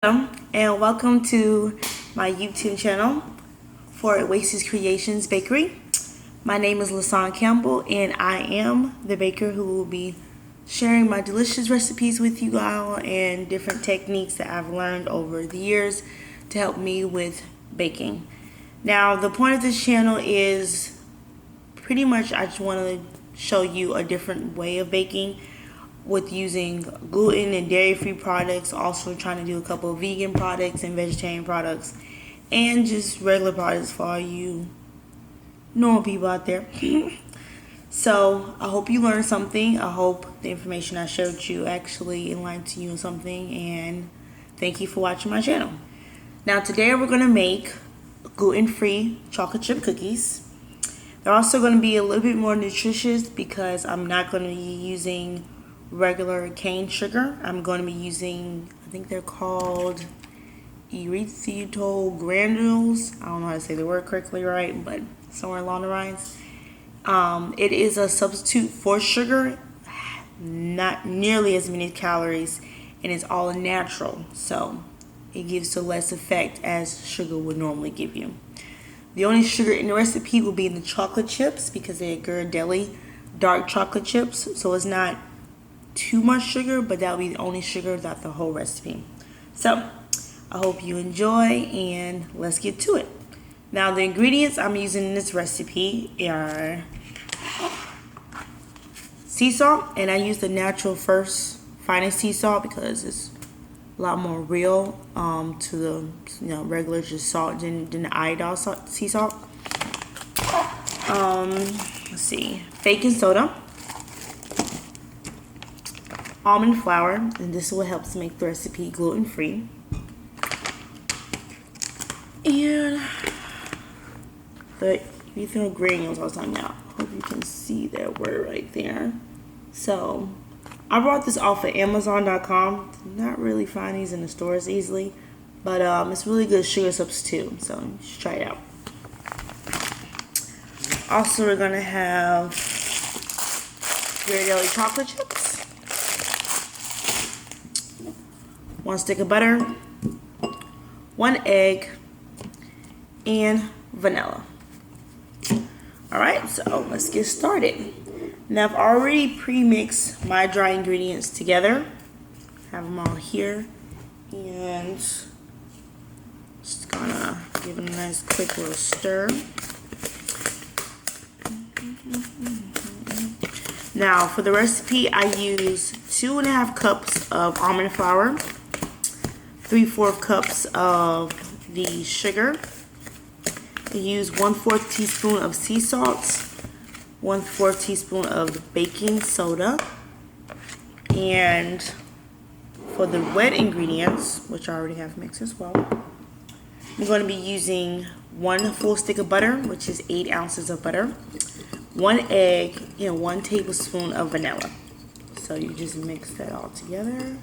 Hello, and welcome to my YouTube channel for Oasis Creations Bakery. My name is Lasan Campbell, and I am the baker who will be sharing my delicious recipes with you all and different techniques that I've learned over the years to help me with baking. Now, the point of this channel is pretty much I just want to show you a different way of baking with using gluten and dairy-free products, also trying to do a couple of vegan products and vegetarian products, and just regular products for all you normal people out there. So I hope you learned something. I hope the information I showed you actually enlightened you in something, and thank you for watching my channel. Now today we're going to make gluten-free chocolate chip cookies. They're also going to be a little bit more nutritious because I'm not going to be using regular cane sugar. I'm going to be using, I think they're called erithritol granules. I don't know how to say the word correctly right, but somewhere along the lines. It is a substitute for sugar, not nearly as many calories, and it's all natural, so it gives the less effect as sugar would normally give you. The only sugar in the recipe will be in the chocolate chips because they're Ghirardelli dark chocolate chips, so it's not too much sugar, but that'll be the only sugar throughout the whole recipe. So I hope you enjoy, and let's get to it. Now the ingredients I'm using in this recipe are sea salt, and I use the natural first finest sea salt because it's a lot more real to the regular just salt than the iodine salt, sea salt. Let's see, baking soda, almond flour, and this is what helps make the recipe gluten-free. And the erithritol granules I was talking about. Hope you can see that word right there. So I bought this off of Amazon.com. Not really find these in the stores easily, but it's really good sugar substitute, so you should try it out. Also, we're gonna have Ghirardelli chocolate chips, 1 stick of butter, 1 egg, and vanilla. Alright, so let's get started. Now I've already pre-mixed my dry ingredients together. Have them all here, and just gonna give it a nice quick little stir. Now for the recipe, I use 2.5 cups of almond flour, 3/4 cups of the sugar. I use 1/4 teaspoon of sea salt, 1/4 teaspoon of baking soda, and for the wet ingredients, which I already have mixed as well, I'm going to be using 1 full stick of butter, which is 8 ounces of butter, 1 egg, and 1 tablespoon of vanilla. So you just mix that all together.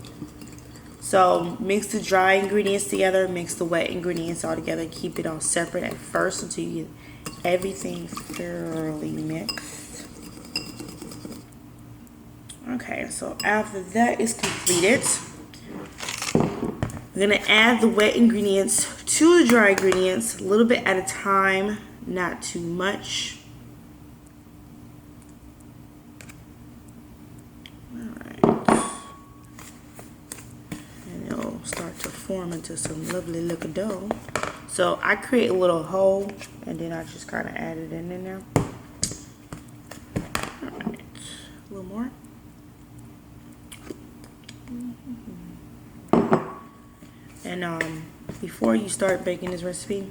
So mix the dry ingredients together, mix the wet ingredients all together, keep it all separate at first until you get everything thoroughly mixed. Okay, so after that is completed, we're gonna add the wet ingredients to the dry ingredients a little bit at a time, not too much. Start to form into some lovely looking dough. So I create a little hole, and then I just kind of add it in there. Alright, a little more. And before you start baking this recipe,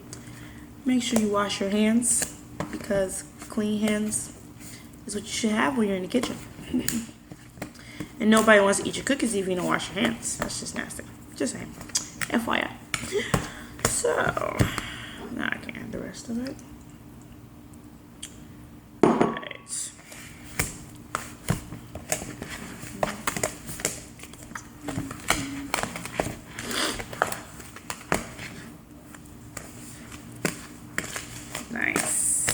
make sure you wash your hands, because clean hands is what you should have when you're in the kitchen. And nobody wants to eat your cookies if you don't wash your hands. That's just nasty. Just saying. FYI. So, now I can add the rest of it. Alright. Nice.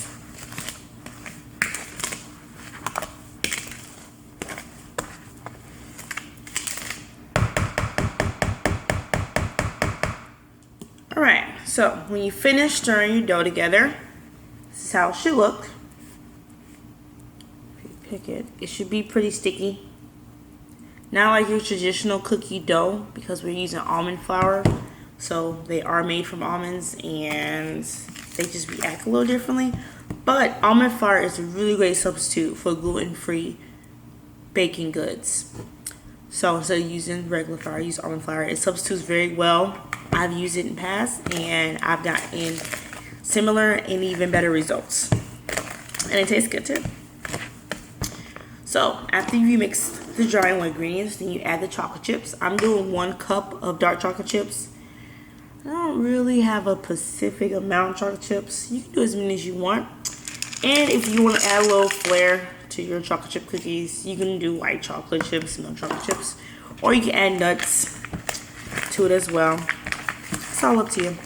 Alright, so when you finish stirring your dough together, this is how it should look. If you pick it, it should be pretty sticky. Not like your traditional cookie dough, because we're using almond flour. So they are made from almonds and they just react a little differently. But almond flour is a really great substitute for gluten-free baking goods. So instead of using regular flour, I use almond flour. It substitutes very well. I've used it in the past and I've gotten similar and even better results. And it tastes good too. So after you mix the dry ingredients, then you add the chocolate chips. I'm doing 1 cup of dark chocolate chips. I don't really have a specific amount of chocolate chips. You can do as many as you want. And if you want to add a little flair to your chocolate chip cookies, you can do white chocolate chips, milk chocolate chips, or you can add nuts to it as well. It's all up to you.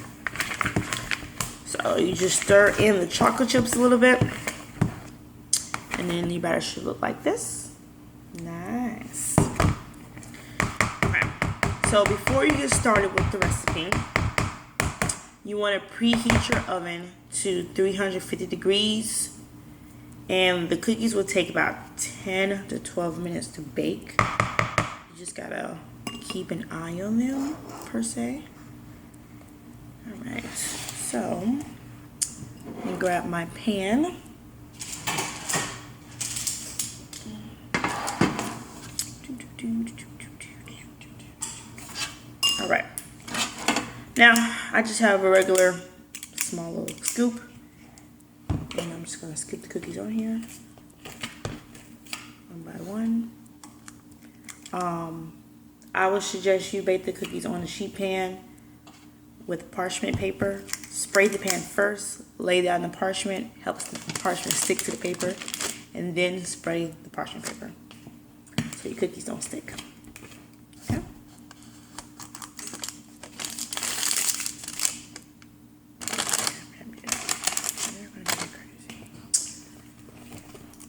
So you just stir in the chocolate chips a little bit, and then your batter should look like this. Nice. Okay. So before you get started with the recipe, you want to preheat your oven to 350 degrees, and the cookies will take about 10 to 12 minutes to bake. You just gotta keep an eye on them, per se. Alright, so let me grab my pan. Alright, now I just have a regular small little scoop, and I'm just going to scoop the cookies on here one by one. I would suggest you bake the cookies on a sheet pan with parchment paper. Spray the pan first, lay down the parchment, helps the parchment stick to the paper, and then spray the parchment paper so your cookies don't stick. Okay.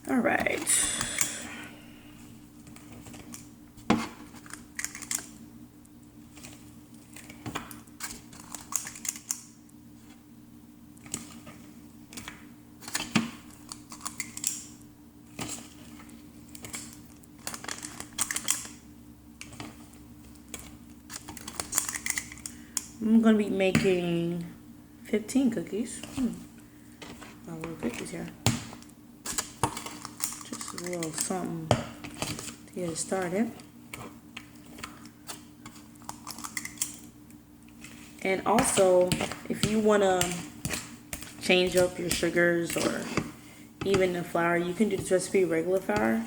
All right. I'm going to be making 15 cookies. My little cookies here. Just a little something to get it started. And also, if you want to change up your sugars or even the flour, you can do this recipe regular flour.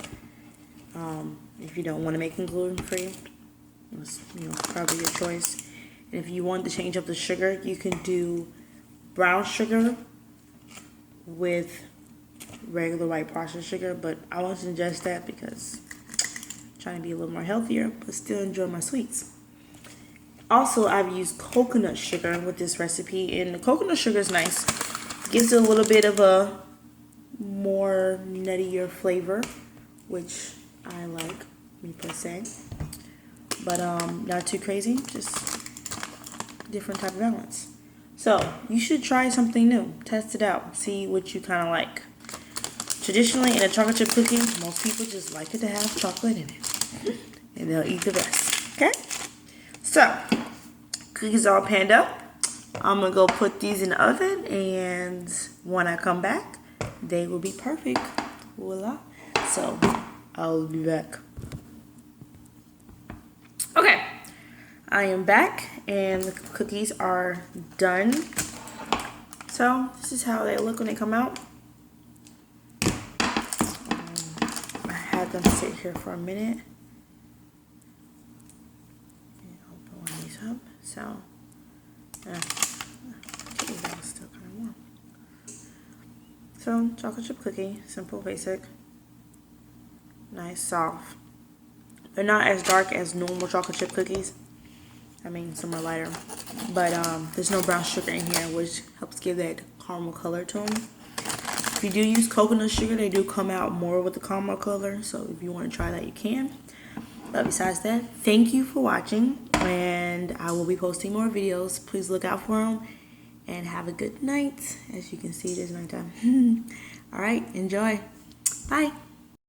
If you don't want to make them gluten-free, it's probably your choice. And if you want to change up the sugar, you can do brown sugar with regular white processed sugar, but I won't suggest that because I'm trying to be a little more healthier, but still enjoy my sweets. Also, I've used coconut sugar with this recipe, and the coconut sugar is nice. Gives it a little bit of a more nuttier flavor, which I like, me per se. But not too crazy, just different type of balance. So you should try something new. Test it out. See what you kind of like. Traditionally, in a chocolate chip cookie, most people just like it to have chocolate in it, and they'll eat the rest. Okay. So cookies all panned up. I'm gonna go put these in the oven, and when I come back, they will be perfect. Voila. So I'll be back. Okay. I am back, and the cookies are done. So this is how they look when they come out. I had them sit here for a minute. And open one of these up. So that was still kind of warm. So chocolate chip cookie, simple, basic, nice, soft. They're not as dark as normal chocolate chip cookies. I mean, some are lighter, but there's no brown sugar in here, which helps give that caramel color to them. If you do use coconut sugar, they do come out more with the caramel color, so if you want to try that, you can. But besides that, thank you for watching. and I will be posting more videos. Please look out for them, and have a good night. As you can see, it is nighttime. All right, enjoy. Bye.